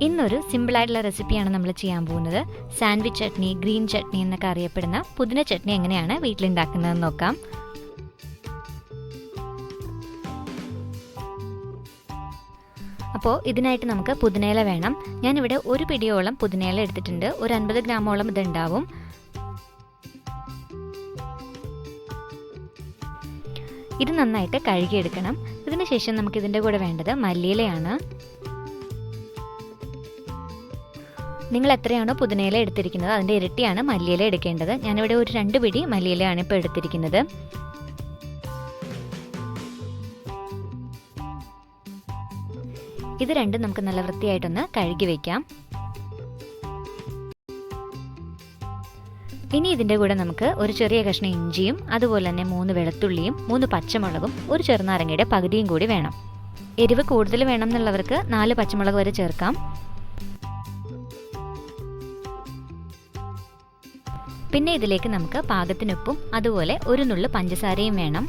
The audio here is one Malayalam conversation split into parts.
ഇന്നൊരു സിമ്പിളായിട്ടുള്ള റെസിപ്പിയാണ് നമ്മൾ ചെയ്യാൻ പോകുന്നത്. സാൻഡ്വിച്ച് ചട്നി, ഗ്രീൻ ചട്നി എന്നൊക്കെ അറിയപ്പെടുന്ന പുതിന ചട്നി എങ്ങനെയാണ് വീട്ടിലുണ്ടാക്കുന്നതെന്ന് നോക്കാം. അപ്പോൾ ഇതിനായിട്ട് നമുക്ക് പുതിനയില വേണം. ഞാനിവിടെ ഒരു പിടിയോളം പുതിനയില എടുത്തിട്ടുണ്ട്. ഒരു 50 ഗ്രാമോളം ഇതുണ്ടാവും. ഇത് നന്നായിട്ട് കഴുകിയെടുക്കണം. ഇതിനുശേഷം നമുക്കിതിൻ്റെ കൂടെ വേണ്ടത് മല്ലിയിലയാണ്. നിങ്ങൾ എത്രയാണോ പുതിനയില എടുത്തിരിക്കുന്നത് അതിൻ്റെ ഇരട്ടിയാണ് മല്ലിയില എടുക്കേണ്ടത്. ഞാനിവിടെ ഒരു 2 പിടി മല്ലിയിലയാണ് ഇപ്പോൾ എടുത്തിരിക്കുന്നത്. ഇത് രണ്ടും നമുക്ക് നല്ല വൃത്തിയായിട്ടൊന്ന് കഴുകി വയ്ക്കാം. ഇനി ഇതിൻ്റെ കൂടെ നമുക്ക് ഒരു ചെറിയ കഷ്ണം ഇഞ്ചിയും അതുപോലെ തന്നെ 3 വെളുത്തുള്ളിയും 3 പച്ചമുളകും ഒരു ചെറുനാരങ്ങയുടെ പകുതിയും കൂടി വേണം. എരിവ് കൂടുതൽ വേണം എന്നുള്ളവർക്ക് 4 പച്ചമുളക് വരെ ചേർക്കാം. പിന്നെ ഇതിലേക്ക് നമുക്ക് പാകത്തിനുപ്പും അതുപോലെ ഒരു നുള്ളു പഞ്ചസാരയും വേണം.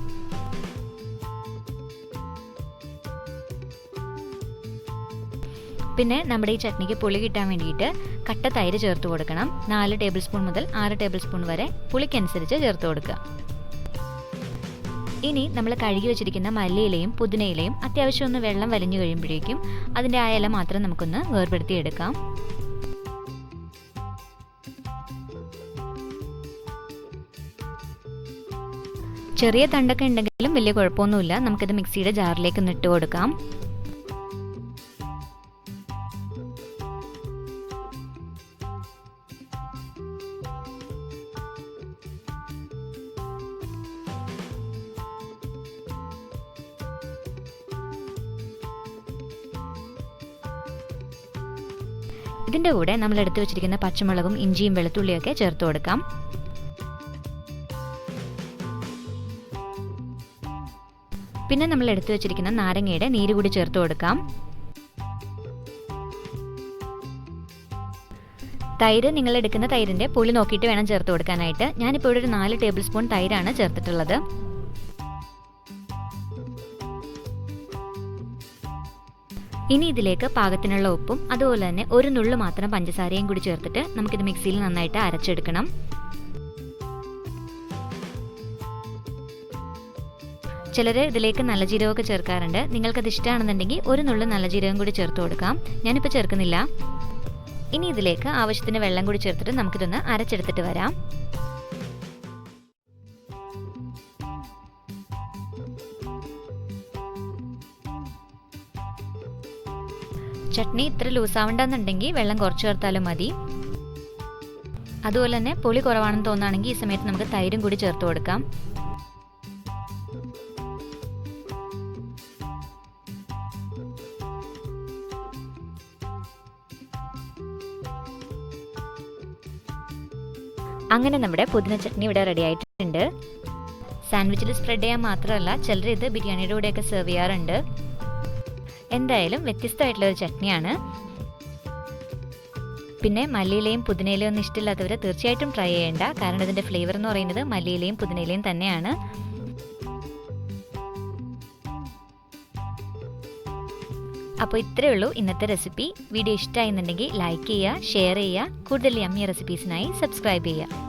പിന്നെ നമ്മുടെ ഈ ചട്നിക്ക് പുളി കിട്ടാൻ വേണ്ടിയിട്ട് കട്ട തൈര് ചേർത്ത് കൊടുക്കണം. 4 ടേബിൾ സ്പൂൺ മുതൽ 6 ടേബിൾ സ്പൂൺ വരെ പുളിക്കനുസരിച്ച് ചേർത്ത് കൊടുക്കുക. ഇനി നമ്മൾ കഴുകി വെച്ചിരിക്കുന്ന മല്ലിയിലയും പുതിനയിലയും അത്യാവശ്യം ഒന്ന് വെള്ളം വലിഞ്ഞു കഴിയുമ്പോഴേക്കും അതിൻ്റെ ആ ഇല മാത്രം നമുക്കൊന്ന് വേർപെടുത്തിയെടുക്കാം. ചെറിയ തണ്ടൊക്കെ ഉണ്ടെങ്കിലും വലിയ കുഴപ്പമൊന്നുമില്ല. നമുക്കിത് മിക്സിയുടെ ജാറിലേക്ക് ഒന്ന് ഇട്ട് കൊടുക്കാം. ഇതിൻ്റെ കൂടെ നമ്മൾ എടുത്തു വെച്ചിരിക്കുന്ന പച്ചമുളകും ഇഞ്ചിയും വെളുത്തുള്ളിയൊക്കെ ചേർത്ത് കൊടുക്കാം. പിന്നെ നമ്മൾ എടുത്തു വെച്ചിരിക്കുന്ന നാരങ്ങയുടെ നീര് കൂടി ചേർത്ത് കൊടുക്കാം. തൈര് നിങ്ങൾ എടുക്കുന്ന തൈരിൻ്റെ പുളി നോക്കിയിട്ട് വേണം ചേർത്ത് കൊടുക്കാനായിട്ട്. ഞാനിപ്പോൾ ഇവിടെ ഒരു 4 ടേബിൾ സ്പൂൺ തൈരാണ് ചേർത്തിട്ടുള്ളത്. ഇനി ഇതിലേക്ക് പാകത്തിനുള്ള ഉപ്പും അതുപോലെ തന്നെ ഒരു നുള്ളു മാത്രം പഞ്ചസാരയും കൂടി ചേർത്തിട്ട് നമുക്കിത് മിക്സിയിൽ നന്നായിട്ട് അരച്ചെടുക്കണം. ചിലർ ഇതിലേക്ക് നല്ല ജീരകമൊക്കെ ചേർക്കാറുണ്ട്. നിങ്ങൾക്കത് ഇഷ്ടമാണെന്നുണ്ടെങ്കിൽ ഒരു നുള്ളു നല്ല ജീരകം കൂടി ചേർത്ത് കൊടുക്കാം. ഞാനിപ്പോൾ ചേർക്കുന്നില്ല. ഇനി ഇതിലേക്ക് ആവശ്യത്തിന് വെള്ളം കൂടി ചേർത്തിട്ട് നമുക്കിതൊന്ന് അരച്ചെടുത്തിട്ട് വരാം. ചട്നി ഇത്ര ലൂസാവണ്ടെന്നുണ്ടെങ്കിൽ വെള്ളം കുറച്ച് ചേർത്താലും മതി. അതുപോലെ തന്നെ പുളി കുറവാണെന്ന് തോന്നുകയാണെങ്കിൽ ഈ സമയത്ത് നമുക്ക് തൈരും കൂടി ചേർത്ത് കൊടുക്കാം. അങ്ങനെ നമ്മുടെ പുതിന ചട്നി ഇവിടെ റെഡി ആയിട്ടുണ്ട്. സാൻഡ്വിച്ചിൽ സ്പ്രെഡ് ചെയ്യാൻ മാത്രമല്ല ചിലർ ഇത് ബിരിയാണിയുടെ കൂടെയൊക്കെ സെർവ് ചെയ്യാറുണ്ട്. എന്തായാലും വ്യത്യസ്തമായിട്ടുള്ളൊരു ചട്നിയാണ്. പിന്നെ മല്ലിയിലയും പുതിനയിലയും ഒന്നും ഇഷ്ടമില്ലാത്തവർ തീർച്ചയായിട്ടും ട്രൈ ചെയ്യേണ്ട. കാരണം ഇതിൻ്റെ ഫ്ലേവർ എന്ന് പറയുന്നത് മല്ലിയിലയും പുതിനയിലയും തന്നെയാണ്. അപ്പോൾ ഇത്രയേ ഉള്ളൂ ഇന്നത്തെ റെസിപ്പി. വീഡിയോ ഇഷ്ടമായിരുന്നുണ്ടെങ്കിൽ ലൈക്ക് ചെയ്യുക, ഷെയർ ചെയ്യുക. കൂടുതൽ യമ്മി റെസിപ്പീസിനായി സബ്സ്ക്രൈബ് ചെയ്യുക.